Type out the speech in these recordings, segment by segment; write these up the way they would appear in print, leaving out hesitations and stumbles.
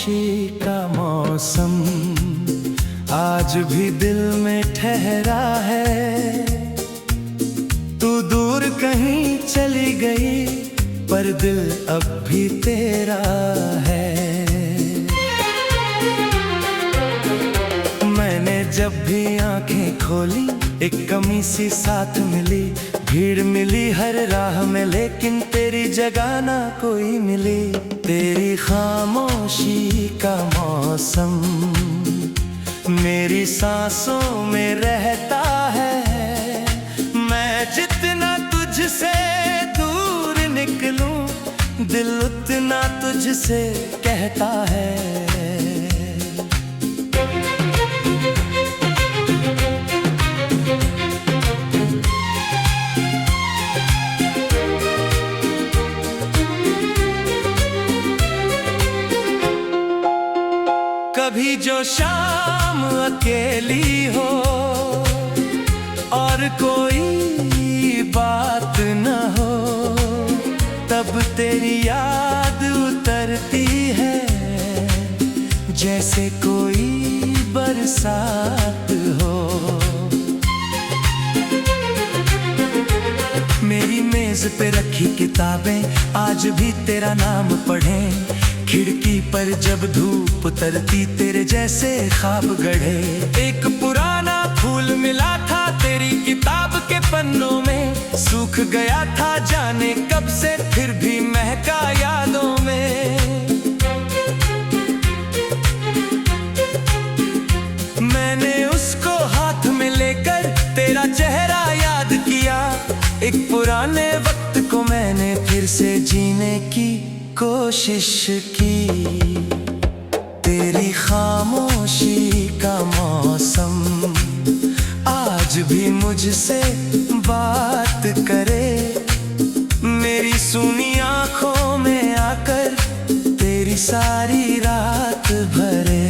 खामोशी का मौसम आज भी दिल में ठहरा है। तू दूर कहीं चली गई पर दिल अब भी तेरा है। मैंने जब भी आंखें खोली एक कमी सी साथ मिली। भीड़ मिली हर राह में लेकिन तेरी जगह ना कोई मिली। तेरी खामोशी का मौसम मेरी सांसों में रहता है। मैं जितना तुझसे दूर निकलूं दिल उतना तुझसे कहता है। कभी जो शाम अकेली हो और कोई बात न हो तब तेरी याद उतरती है जैसे कोई बरसात हो। मेरी मेज पे रखी किताबें आज भी तेरा नाम पढ़ें। खिड़की पर जब धूप उतरती तेरे जैसे ख्वाब गढ़े। एक पुराना फूल मिला था तेरी किताब के पन्नों में। सूख गया था जाने कब से फिर भी महका यादों में। मैंने उसको हाथ में लेकर तेरा चेहरा याद किया। एक पुराने वक्त को मैंने फिर से जीने की कोशिश की। तेरी खामोशी का मौसम आज भी मुझसे बात करे। मेरी सूनी आंखों में आकर तेरी सारी रात भरे।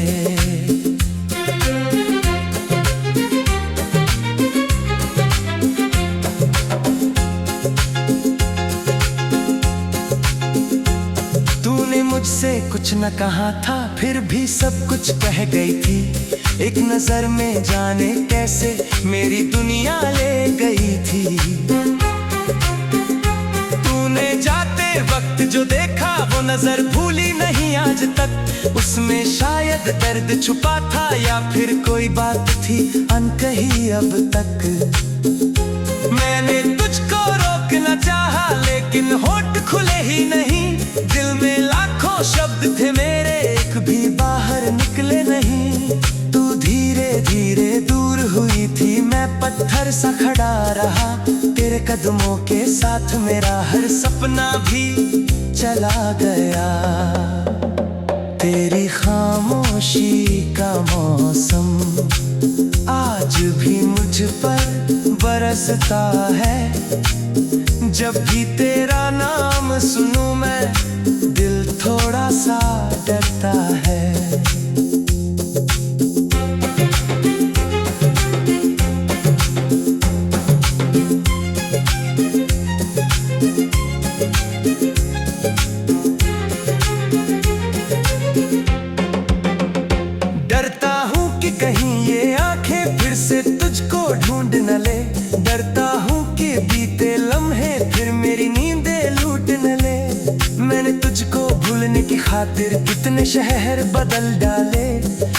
मुझसे कुछ न कहा था फिर भी सब कुछ कह गई थी। एक नजर में जाने कैसे मेरी दुनिया ले गई थी। तूने जाते वक्त जो देखा वो नजर भूली नहीं आज तक। उसमें शायद दर्द छुपा था या फिर कोई बात थी अनकही अब तक। मैंने तुझको रोकना चाहा लेकिन होठ खुले ही नहीं। दिल में लाखों शब्द थे मेरे एक भी बाहर निकले नहीं। तू धीरे धीरे दूर हुई थी मैं पत्थर सा खड़ा रहा। तेरे कदमों के साथ मेरा हर सपना भी चला गया। तेरी खामोशी का मौसम आज भी मुझ पर बरसता है। जब भी तेरा नाम सुनूं मैं दिल थोड़ा सा डरता है। डरता हूँ कि कहीं ये आंखें फिर से तुझको ढूंढ न ले। डरता हूँ कि बीते लम्हे फिर मेरी नींदें लूट न ले। मैंने तुझको भूलने की खातिर कितने शहर बदल डाले।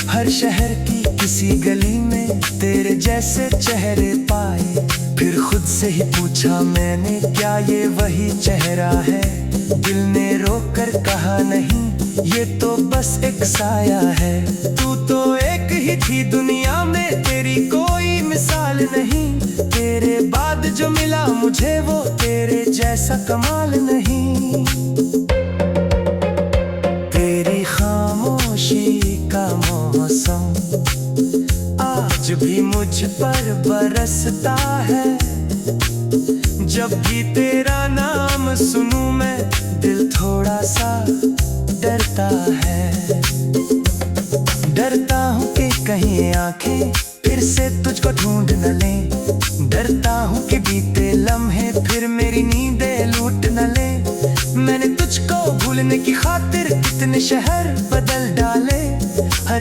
हर शहर की किसी गली में तेरे जैसे चेहरे पाए। फिर खुद से ही पूछा मैंने क्या ये वही चेहरा है। दिल ने रोक कर कहा नहीं ये तो बस एक साया है। तू तो एक ही थी दुनिया में तेरी कोई मिसाल नहीं। तेरे बाद जो मिला मुझे वो तेरे जैसा कमाल नहीं। तेरी खामोशी का मौसम आज भी मुझ पर बरसता है। जब भी तेरा नाम सुनूं मैं दिल थोड़ा सा डरता है। डरता हूँ कि कहीं आंखें फिर से तुझको ढूंढ न लें। डरता हूँ कि बीते लम्हे फिर मेरी नींदें लूट न ले। मैंने तुझको भूलने की खातिर कितने शहर बदल डाले।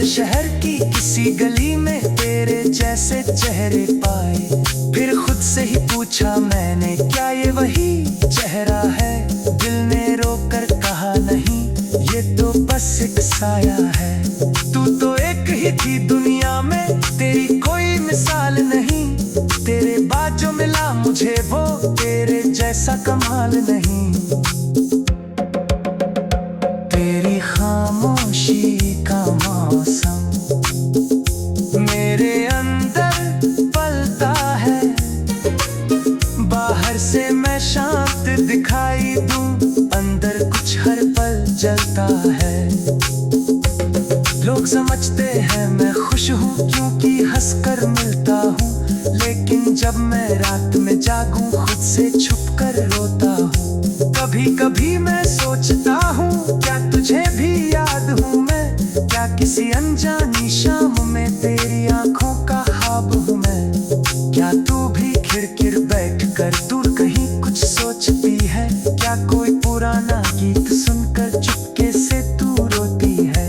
शहर की किसी गली में तेरे जैसे चेहरे पाए। फिर खुद से ही पूछा मैंने, क्या ये वही चेहरा है? दिल ने रोकर कहा नहीं, ये तो बस एक साया है। तू तो एक ही थी दुनिया में, तेरी कोई मिसाल नहीं। तेरे बाद जो मिला मुझे वो तेरे जैसा कमाल नहीं। तेरी खामोशी का मौसम मेरे अंदर पलता है। बाहर से मैं शांत दिखाई दूं, अंदर कुछ हर पल जलता है। लोग समझते हैं मैं खुश हूँ क्योंकि हंसकर मिलता हूँ, लेकिन जब मैं रात में जागूं खुद से छुपकर रोता हूँ। कभी कभी मैं सोचता हूँ, क्या तुझे भी याद हूँ मैं? क्या किसी अनजानी शाम में तेरी आंखों का ख्वाब हूँ मैं? क्या तू भी खिड़की बैठ कर दूर कहीं कुछ सोचती है? क्या कोई पुराना गीत सुनकर चुपके से तू रोती है?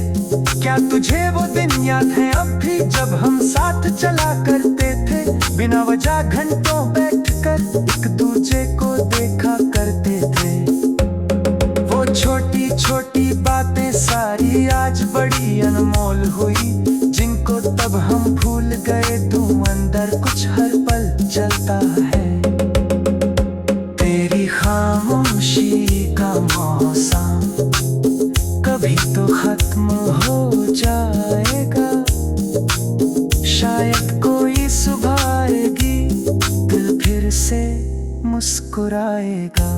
क्या तुझे वो दिन याद है अब भी जब हम साथ चला करते थे? बिना वजह घंटों बैठकर एक दूजे को देखा करते थे। वो छोटी छोटी बातें सारी आज बड़ी अनमोल हुई, जिनको तब हम भूल गए। तू अंदर कुछ हर पल जलता है। तेरी खामोशी का मौसम कभी तो खत्म हो जाएगा। शायद कोई सुबह आएगी, दिल फिर से मुस्कुराएगा।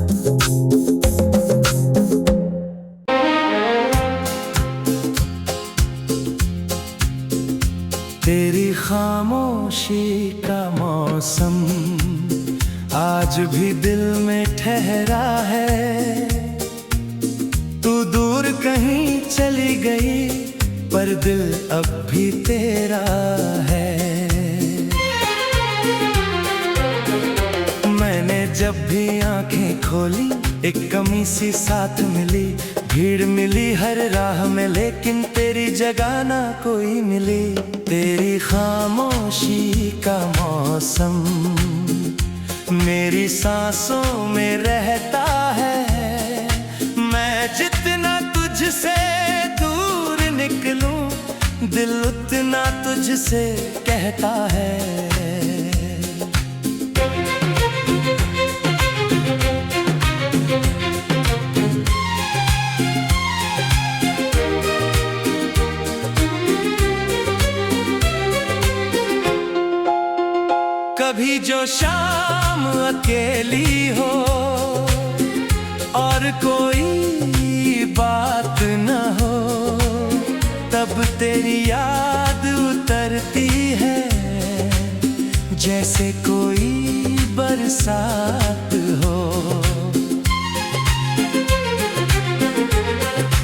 तेरी खामोशी का मौसम आज भी दिल में ठहरा है। तू दूर कहीं चली गई पर दिल अब भी तेरा है। मैंने जब भी आंखें खोली एक कमी सी साथ मिली। भीड़ मिली हर राह में लेकिन तेरी जगह ना कोई मिली। तेरी खामोशी का मौसम मेरी सांसों में रहता है। मैं जितना तुझसे दूर निकलूं दिल उतना तुझसे कहता है। कभी जो शाम अकेली हो और कोई बात न हो, तब तेरी याद उतरती है जैसे कोई बरसात हो।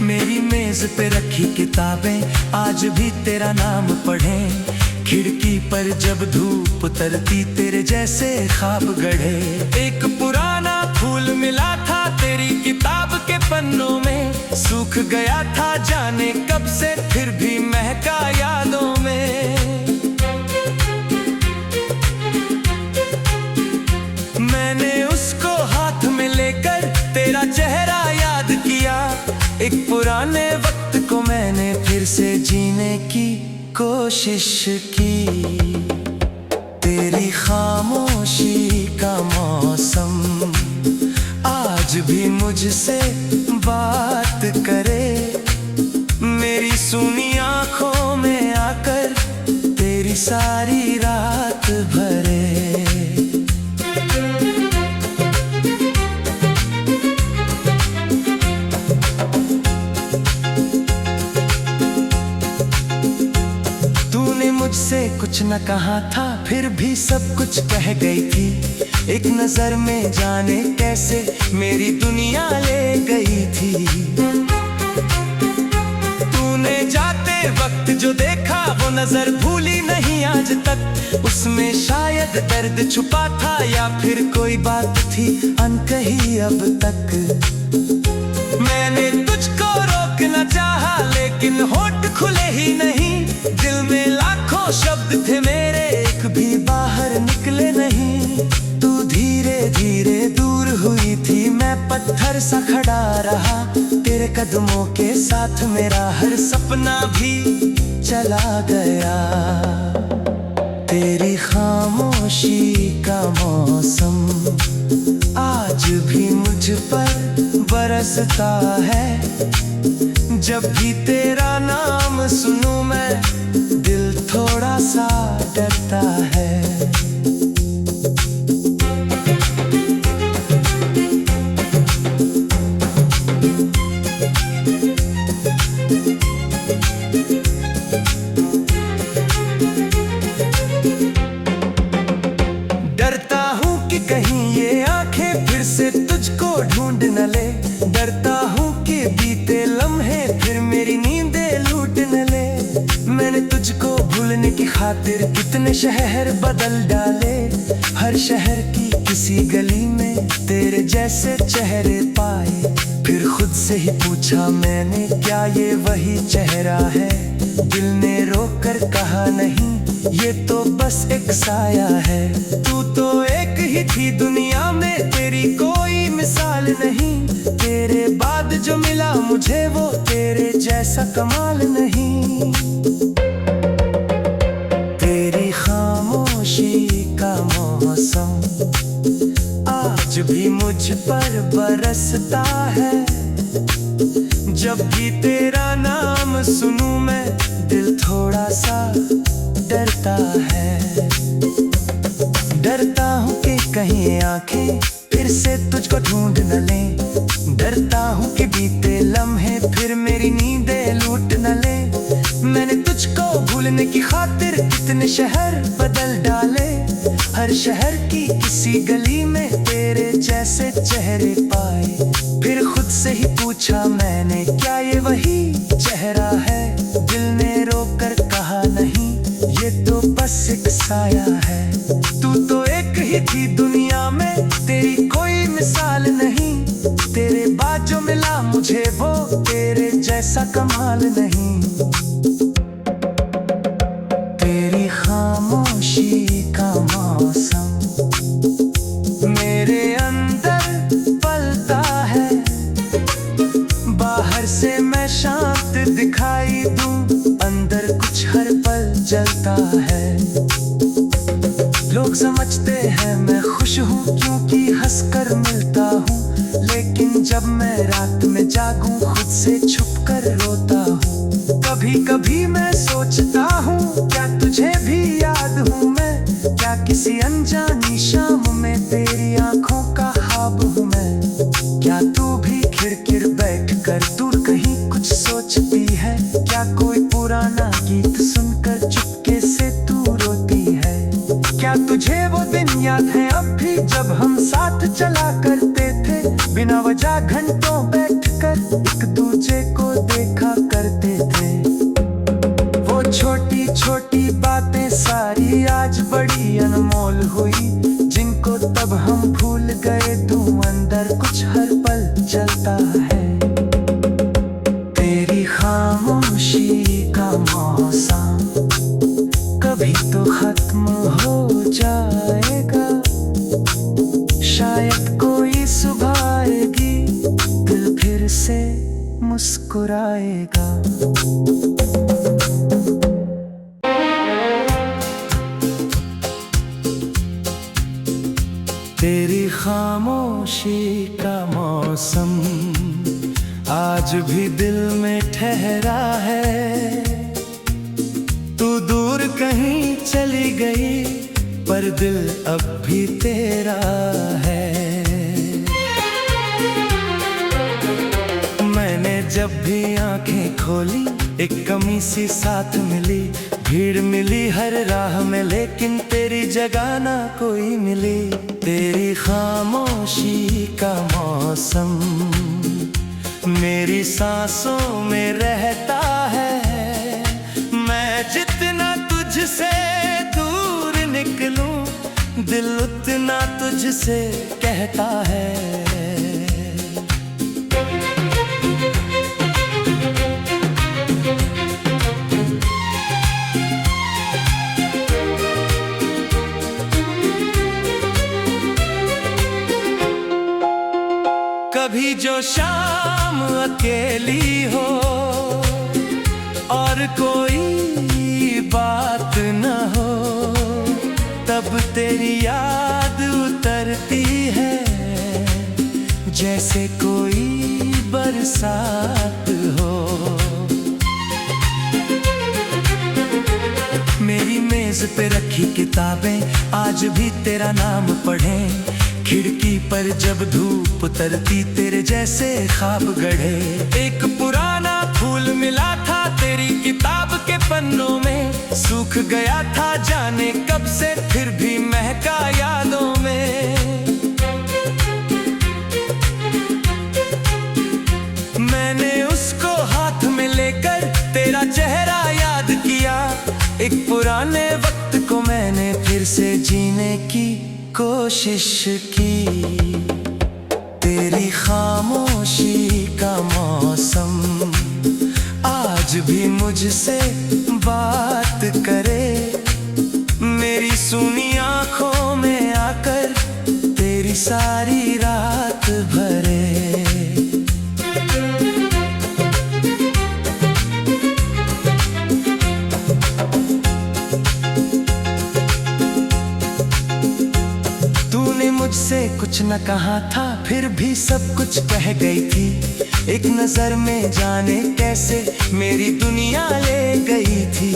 मेरी मेज पे रखी किताबें आज भी तेरा नाम पढ़ें। खिड़की पर जब धूप उतरती तेरे जैसे ख्वाब गढ़े। एक पुराना फूल मिला था तेरी किताब के पन्नों में, सूख गया था जाने कब से फिर भी महका यादों में। मैंने उसको हाथ में लेकर तेरा चेहरा याद किया। एक पुराने वक्त को मैंने फिर से जीने की कोशिश की। तेरी खामोशी का मौसम आज भी मुझसे बात करे। मेरी सुनी आंखों में आकर तेरी सारी रात भरे। मुझसे कुछ न कहा था फिर भी सब कुछ कह गई थी। एक नजर में जाने कैसे मेरी दुनिया ले गई थी। तूने जाते वक्त जो देखा वो नजर भूली नहीं आज तक। उसमें शायद दर्द छुपा था या फिर कोई बात थी अनकही अब तक। मैंने तुझको रोकना चाहा लेकिन होठ खुले ही नहीं। शब्द थे मेरे एक भी बाहर निकले नहीं। तू धीरे धीरे दूर हुई थी, मैं पत्थर सा खड़ा रहा। तेरे कदमों के साथ मेरा हर सपना भी चला गया। तेरी खामोशी का मौसम आज भी मुझ पर बरसता है। जब भी तेरा नाम सुनूं मैं, दिल थोड़ा सा डरता है। डरता हूँ कि कहीं ये आंखें फिर से तुझको ढूंढ न ले। डरता हूँ कि बीते लम्हे फिर मेरी नींदें लूट न ले। मैंने तुझको भूलने की खातिर कितने शहर बदल डाले। हर शहर की किसी गली में तेरे जैसे चेहरे पाए। फिर खुद से ही पूछा मैंने, क्या ये वही चेहरा है? दिल ने रोकर कहा नहीं, ये तो बस एक साया है। तू तो एक ही थी दुनिया में, तेरी कोई मिसाल नहीं। तेरे बाद जो मिला मुझे वो तेरे जैसा कमाल नहीं। तेरी खामोशी का मौसम आज भी मुझ पर बरसता है। जब भी तेरा नाम सुनूं मैं, दिल थोड़ा सा डरता है। डरता हूँ कि कहीं आंखें फिर से तुझको ढूंढ न लें। डरता हूँ कि बीते लम्हे फिर मेरी नींदें लूट न ले। मैंने तुझको भूलने की खातिर कितने शहर बदल डाले। हर शहर की किसी गली में तेरे जैसे चेहरे पाए। फिर खुद से ही पूछा मैंने, क्या ये वही चेहरा है? दिल ने रोकर कहा नहीं, ये तो बस एक साया है। तू तो एक ही थी दुनिया में, तेरी कोई मिसाल नहीं। तेरे बाद जो मिला मुझे वो तेरे जैसा कमाल नहीं। तेरी खामोशी का मौसम मेरे अंदर पलता है। बाहर से मैं शांत दिखाई दूं, अंदर कुछ हर पल जलता है। लोग समझते हैं मैं खुश हूँ क्योंकि हंसकर मिलता हूँ। लेकिन जब मैं रात में जागूं खुद से छुपकर रोता हूँ। कभी कभी मैं सोचता हूँ, क्या तुझे भी याद हूँ मैं? क्या किसी अनजानी शाम में तेरी आंखों का ख्वाब हूँ मैं? क्या तू भी खिड़की बैठ कर दूर कहीं कुछ सोचती है? क्या कोई पुराना गीत सुनकर चुपके से तू रोती है? क्या तुझे वो दिन याद है अब भी, जब हम साथ चला करते थे? बिना वजह घंटों बैठकर एक दूजे को देखा करते थे। वो छोटी छोटी बातें सारी आज बड़ी अनमोल हुई, जिनको तब हम भूल गए। तू अंदर कुछ हर पल जलता है। तेरी खामोशी का मौसम कभी तो खत्म हो जाएगा। शायद कोई सुबह आएगी, दिल फिर से मुस्कुराएगा। तेरी खामोशी का मौसम आज भी दिल में ठहरा है। तू दूर कहीं चली गई पर दिल अब भी तेरा है। मैंने जब भी आंखें खोली एक कमी सी साथ मिली। भीड़ मिली हर राह में लेकिन तेरी जगह ना कोई मिली। तेरी खामोशी का मौसम मेरी सांसों में रहता है। मैं जितना तुझसे दूर निकलूं दिल उतना तुझसे कहता है। कभी जो शाम अकेली हो और कोई बात न हो, तब तेरी याद उतरती है जैसे कोई बरसात हो। मेरी मेज पे रखी किताबें आज भी तेरा नाम पढ़ें, खिड़की पर जब धूप उतरती तेरे जैसे ख्वाब गढ़े। एक पुराना फूल मिला था तेरी किताब के पन्नों में, सूख गया था जाने कब से फिर भी महका यादों में। मैंने उसको हाथ में लेकर तेरा चेहरा याद किया, एक पुराने वक्त को मैंने फिर से जीने की कोशिश की। तेरी खामोशी का मौसम आज भी मुझसे बात करे, मेरी सूनी आंखों में आकर तेरी सारी रात भरे। मुझसे कुछ न कहा था फिर भी सब कुछ कह गई थी, एक नजर में जाने कैसे मेरी दुनिया ले गई थी।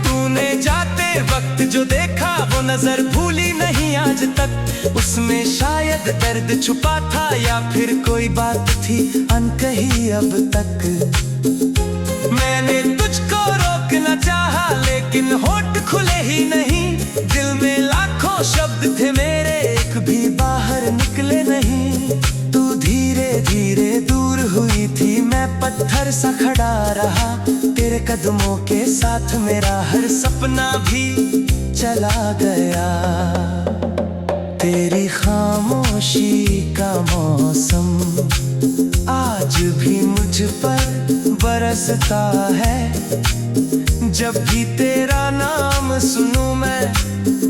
तूने जाते वक्त जो देखा वो नजर भूली नहीं आज तक, उसमें शायद दर्द छुपा था या फिर कोई बात थी अनकही अब तक। मैंने तुझको रोकना चाहा लेकिन होठ खुले ही नहीं, दिल में लाखों शब्द थे मेरे एक भी बाहर निकले नहीं। तू धीरे धीरे दूर हुई थी, मैं पत्थर सा खड़ा रहा, तेरे कदमों के साथ मेरा हर सपना भी चला गया। तेरी खामोशी का मौसम आज भी मुझ पर बरसता है, जब भी तेरा नाम सुनूं मैं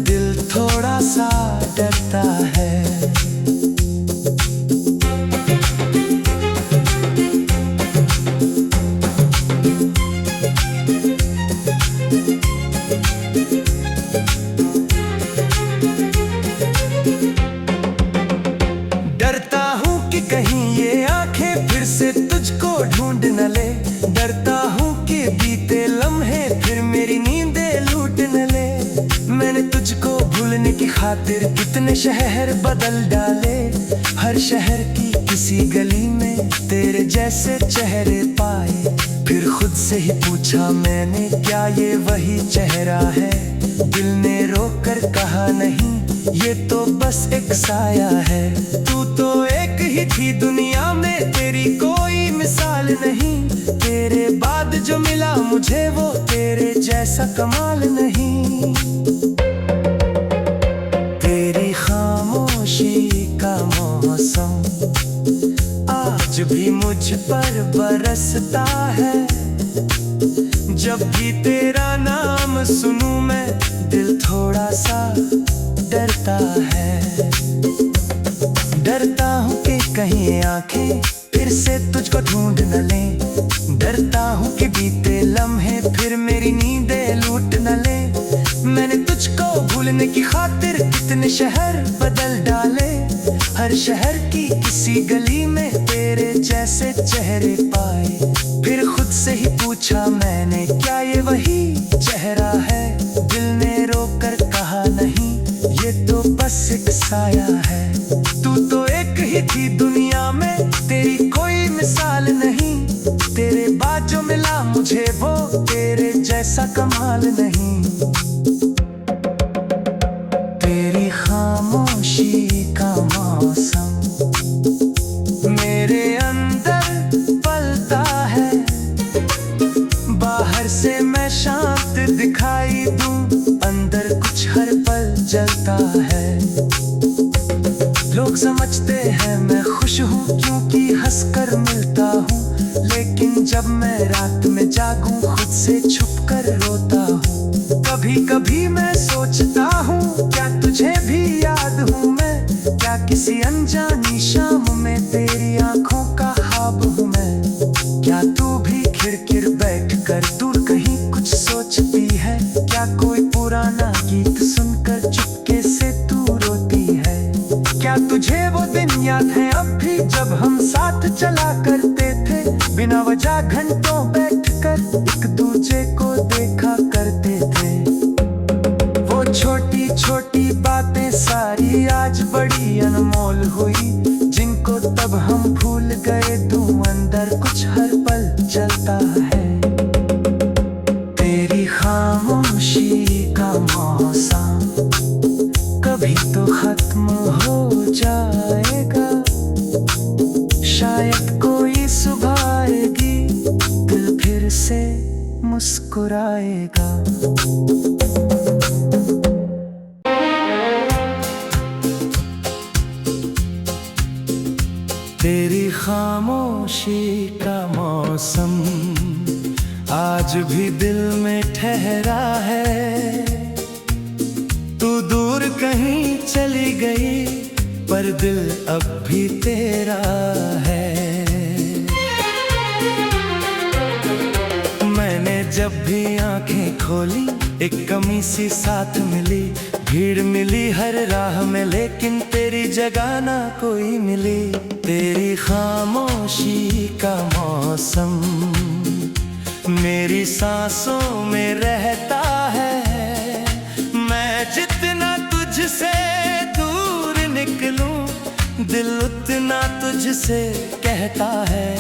दिल थोड़ा सा डरता है। डरता हूँ कि कहीं ये आंखें फिर से तुझको ढूंढ न ले, डरता हूँ कि बीते लम्हे फिर मेरी नींदें लूट न ले। मैंने तुझको भूलने की खातिर कितने शहर बदल डाले, हर शहर की किसी गली में तेरे जैसे चेहरे पाए। फिर खुद से ही पूछा मैंने क्या ये वही चेहरा है, दिल ने रोक कर कहा नहीं ये तो बस एक साया है। तू तो एक ही थी दुनिया में, तेरी कोई मिसाल नहीं, तेरे बाद जो मिला मुझे वो तेरे जैसा कमाल नहीं। तेरी खामोशी का मौसम आज भी मुझ पर बरसता है, जब भी तेरा नाम सुनूं मैं दिल थोड़ा सा डरता है। डरता हूँ कि कहीं आंखें फिर से तुझको ढूंढ न लें, डरता हूँ कि बीते लम्हे फिर मेरी नींदें लूट न ले। मैंने तुझको भूलने की खातिर कितने शहर बदल डाले, हर शहर की किसी गली में तेरे जैसे चेहरे पाए। फिर खुद से ही पूछा मैंने क्या ये वही चेहरा है, दिल ने रोक कर कहा नहीं ये तो बस एक साया है। तू तो एक ही थी दुनिया में, तेरी कोई मिसाल नहीं, तेरे बाद जो मिला मुझे वो तेरे जैसा कमाल नहीं। तेरी खामोशी का मौसम मेरे अंदर पलता है, बाहर से मैं शांत दिखाई दूं, अंदर कुछ हर पल जलता है। लोग समझते हैं मैं खुश हूँ क्योंकि हंसकर मिलता हूँ, लेकिन जब मैं रात में जागूं खुद से छुपकर रोता हूँ। कभी कभी मैं सोचता हूँ क्या तुझे भी याद हूँ मैं, क्या किसी अनजानी शाम में तेरी आंखों का ख्वाब हूँ मैं। क्या तू भी खिड़किड़ बैठ कर दूर कहीं कुछ सोचती है? क्या कोई पुराना गीत सुनकर चुपके से तू रोती है? क्या तुझे वो दिन याद है अब भी जब हम साथ चला करते थे, बिना वजह घंटों बैठकर एक दूजे को देखा करते थे? वो छोटी छोटी बातें सारी आज बड़ी अनमोल हुई, जिनको तब हम भूल गए। तू अंदर कुछ हर पल चलता है। तेरी खामोशी का मौसम कभी तो खत्म हो जाएगा, शायद कोई सुबह आएगी, दिल फिर से मुस्कुराएगा। तेरी खामोशी का मौसम आज भी दिल में ठहरा है। तू दूर कहीं चली गई पर दिल अब भी तेरा है। मैंने जब भी आंखें खोली एक कमी सी साथ मिली, भीड़ मिली हर राह में लेकिन तेरी जगह ना कोई मिली। तेरी खामोशी का मौसम मेरी सांसों में रहता है। मैं जितना तुझसे दूर निकलूं, दिल उतना तुझसे कहता है।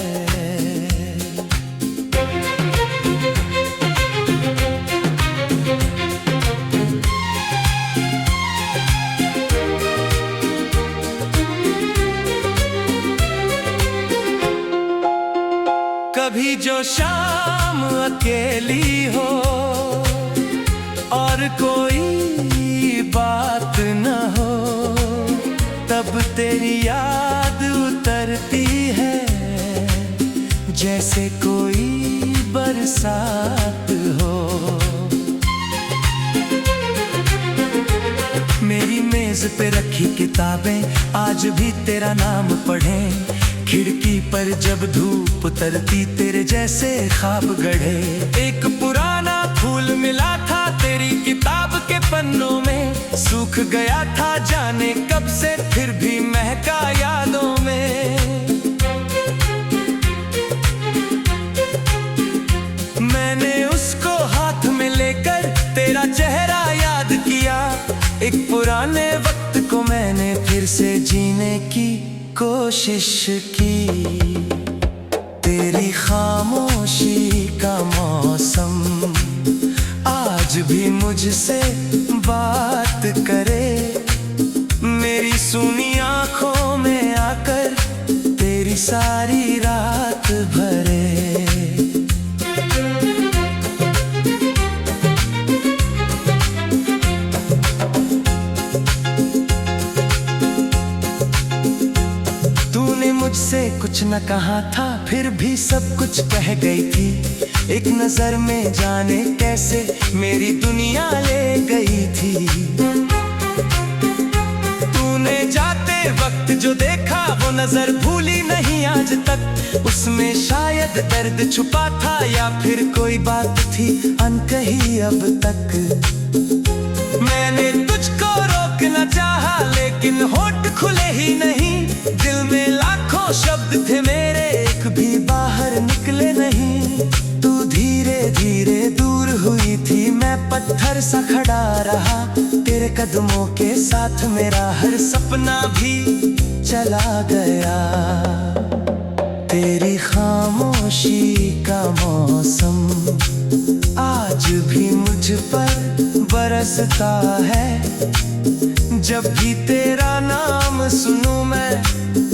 कभी जो शाम अकेली हो और कोई बात न हो, तब तेरी याद उतरती है जैसे कोई बरसात हो। मेरी मेज पे रखी किताबें आज भी तेरा नाम पढ़ें, खिड़की पर जब धूप उतरती तेरे जैसे ख्वाब गढ़े। एक पुराना फूल मिला था तेरी किताब के पन्नों में, सूख गया था जाने कब से फिर भी महका यादों में। मैंने उसको हाथ में लेकर तेरा चेहरा याद किया, एक पुराने वक्त को मैंने फिर से जीने की कोशिश की। तेरी खामोशी का मौसम आज भी मुझसे बात करे, मेरी सूनी आंखों में आकर तेरी सारी रात भरे। मुझसे कुछ न कहा था फिर भी सब कुछ कह गई थी, एक नजर में जाने कैसे मेरी दुनिया ले गई थी। तूने जाते वक्त जो देखा वो नजर भूली नहीं आज तक, उसमें शायद दर्द छुपा था या फिर कोई बात थी अनकही अब तक। मैंने तुझको रोकना चाहा लेकिन होठ खुले ही नहीं, दिल में लाखों शब्द थे मेरे एक भी बाहर निकले नहीं। तू धीरे धीरे दूर हुई थी, मैं पत्थर सा खड़ा रहा, तेरे कदमों के साथ मेरा हर सपना भी चला गया। तेरी खामोशी का मौसम आज भी मुझ पर बरसता है, जब भी तेरा नाम सुनूं मैं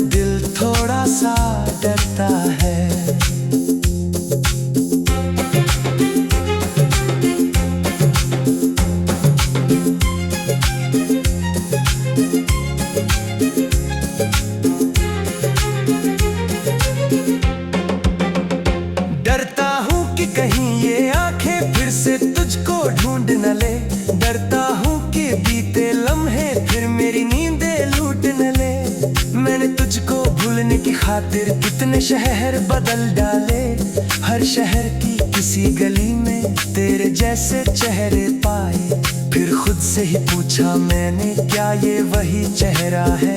दिल थोड़ा सा डरता है। डरता हूँ कि कहीं ये आंखें फिर से तुझको ढूंढ न ले, डरता हूँ कि बीते लम्हे फिर मेरी नींदें लूट न ले। खातिर कितने शहर बदल डाले। हर शहर की किसी गली में तेरे जैसे चेहरे पाए। फिर खुद से ही पूछा मैंने, क्या ये वही चेहरा है?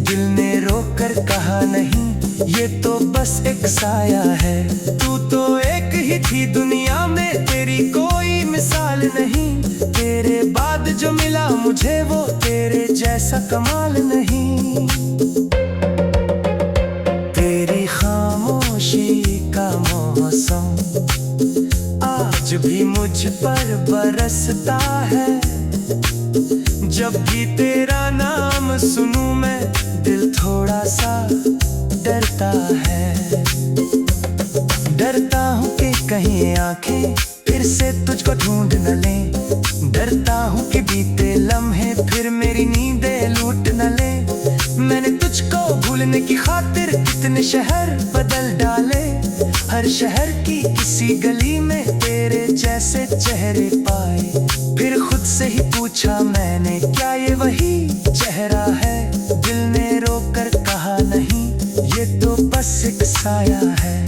दिल ने रोक कर कहा नहीं, ये तो बस एक साया है। तू तो एक ही थी दुनिया में, तेरी कोई मिसाल नहीं। तेरे बाद जो मिला मुझे वो तेरे जैसा कमाल नहीं। तेरी खामोशी का मौसम आज भी मुझ पर बरसता है। जब भी तेरा नाम सुनूं मैं, दिल थोड़ा सा डरता है। डरता हूँ कि कहीं आंखें फिर से तुझको ढूंढ न लें। डरता हूँ कि बीते लम्हे फिर मेरी नींदें लूट न ले। मैंने तुझको भूलने की खातिर कितने शहर बदल डाले। हर शहर की किसी गली में तेरे जैसे चेहरे पाए। फिर खुद से ही पूछा मैंने, क्या ये वही चेहरा है? दिल ने रोक कर कहा नहीं, ये तो बस एक साया है।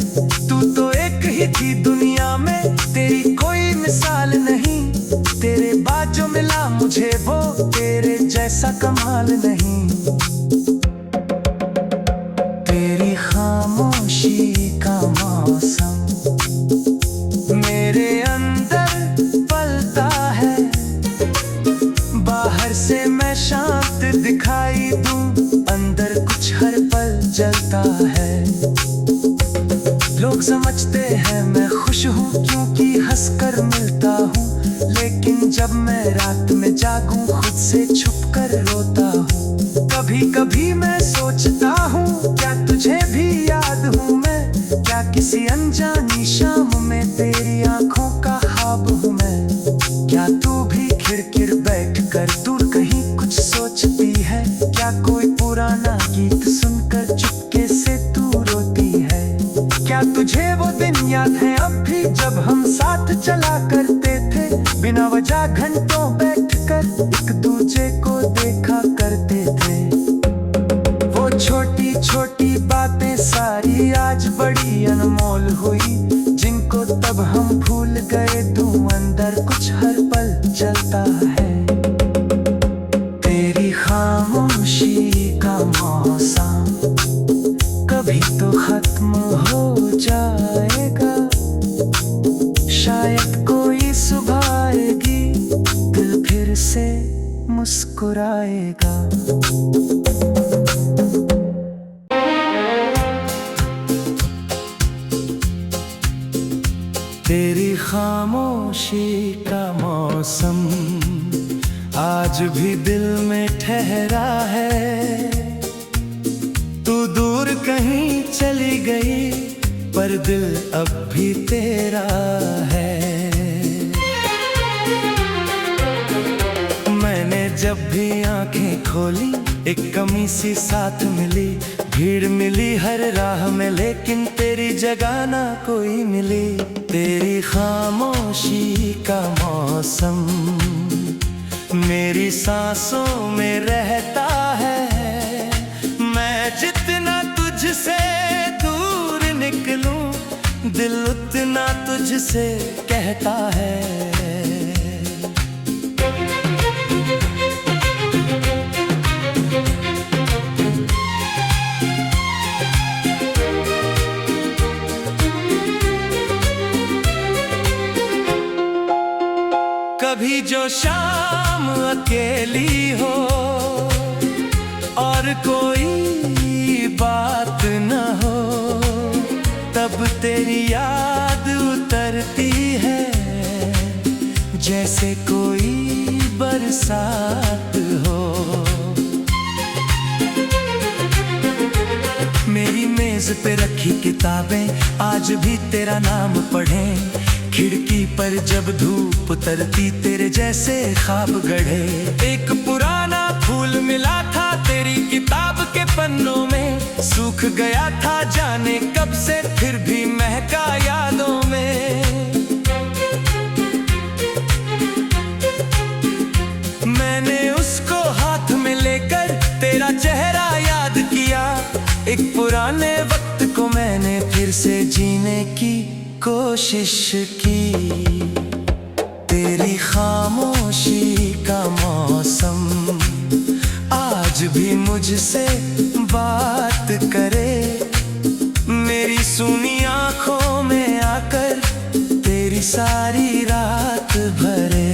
तू तो एक ही थी दुनिया में, तेरी कोई मिसाल नहीं। तेरे बाद जो मिला मुझे वो तेरे जैसा कमाल नहीं। तेरी खामोशी का मौसम मेरे अंदर पलता है। बाहर से मैं शांत दिखाई दूं, अंदर कुछ हर पल जलता है। लोग समझते हैं मैं खुश हूँ क्योंकि हंसकर मिलता हूँ। लेकिन जब मैं रात में जागूं खुद से छुपकर रोता हूँ। कभी कभी मैं सोचता हूँ, क्या तुझे भी याद हूँ मैं? क्या किसी अनजानी शाम में तेरी आंखों का ख्वाब हूँ मैं? क्या तू भी खिड़की बैठ कर दूर कहीं कुछ सोचती है? क्या कोई पुराना गीत सुनकर चुपके से तू रोती है? क्या तुझे वो दिन याद है अब भी, जब हम साथ चला करते थे? बिना वजह घंटों बैठकर एक दूजे को देखा करते थे। वो छोटी छोटी बातें सारी आज बड़ी अनमोल हुई, जिनको तब हम भूल गए। तू अंदर कुछ हर पल जलता है। तेरी खामोशी का मौसम कभी तो खत्म हो जाएगा। शायद कोई सुबह आएगी, दिल फिर से मुस्कुराएगा। तेरी खामोशी का मौसम आज भी दिल में ठहरा है। तू दूर कहीं चली गई पर दिल अब भी तेरा है। मैंने जब भी आंखें खोली एक कमी सी साथ मिली। भीड़ मिली हर राह में लेकिन तेरी जगह ना कोई मिली। तेरी खामोशी का मौसम मेरी सांसों में रहता है। मैं जितना तुझसे दूर निकलूं, दिल उतना तुझसे कहता है। कभी जो शाम अकेली हो और कोई बात न हो, तब तेरी याद उतरती है जैसे कोई बरसात हो। मेरी मेज पे रखी किताबें आज भी तेरा नाम पढ़ें। खिड़की पर जब धूप उतरती तेरे जैसे ख्वाब गढ़े। एक पुराना फूल मिला था तेरी किताब के पन्नों में, सूख गया था जाने कब से फिर भी महका यादों में। मैंने उसको हाथ में लेकर तेरा चेहरा याद किया, एक पुराने जीने की कोशिश की। तेरी खामोशी का मौसम आज भी मुझसे बात करे, मेरी सुनी आंखों में आकर तेरी सारी रात भरे।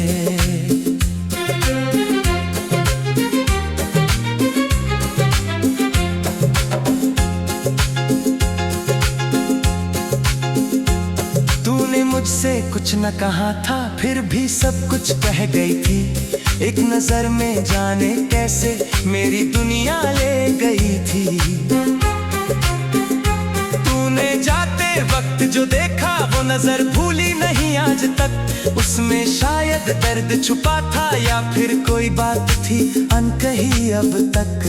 तूने मुझसे कुछ न कहा था, फिर भी सब कुछ कह गई थी। एक नजर में जाने कैसे मेरी दुनिया ले गई थी। तूने जाते वक्त जो देखा वो नजर भूली नहीं आज तक। उसमें शायद दर्द छुपा था या फिर कोई बात थी अनकही अब तक।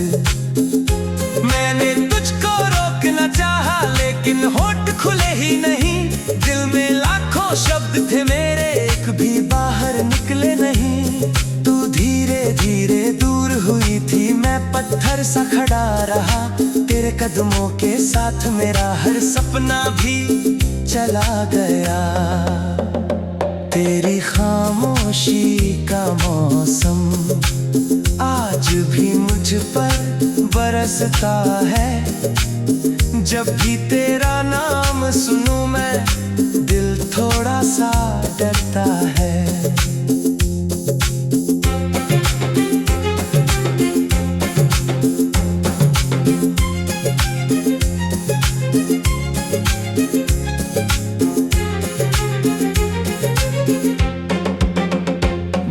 मैंने तुझको रोकना चाहा लेकिन होठ खुले ही नहीं। दिल में लाखों शब्द थे मेरे, एक भी बाहर निकले नहीं। तू धीरे धीरे दूर हुई थी, मैं पत्थर सा खड़ा रहा। तेरे कदमों के साथ मेरा हर सपना भी चला गया। तेरी खामोशी का मौसम आज भी मुझ पर बरसता है। जब भी तेरा नाम सुनूं मैं, दिल थोड़ा सा डरता है।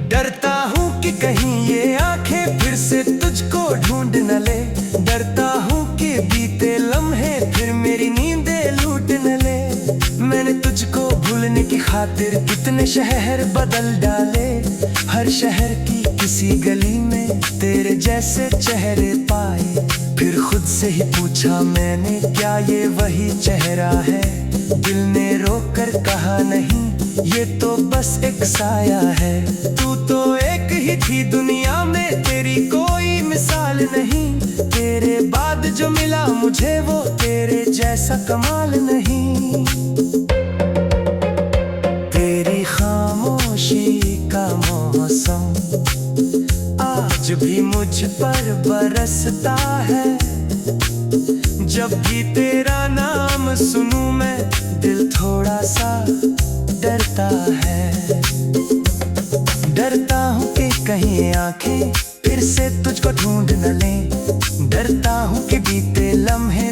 डरता हूँ कि कहीं ये आंखें फिर से तुझको ढूंढ न ले। डरता हूँ कि बीते लम्हे फिर मेरी नींदें लूट न ले। मैंने तुझको भूलने की खातिर कितने शहर बदल डाले। हर शहर की किसी गली में तेरे जैसे चेहरे पाए। फिर खुद से ही पूछा मैंने, क्या ये वही चेहरा है? दिल ने रोक कर कहा नहीं, ये तो बस एक साया है। तू तो एक ही थी दुनिया में, तेरी कोई मिसाल नहीं। तेरे बाद जो मिला मुझे वो तेरे जैसा कमाल नहीं। तेरी खामोशी का मौसम आज भी मुझ पर बरसता है। जब भी तेरा नाम सुनूं मैं, दिल थोड़ा सा डरता है। डरता हूँ कि कहीं आंखें फिर से तुझको ढूंढ न लें। डरता हूँ कि बीते लम्हे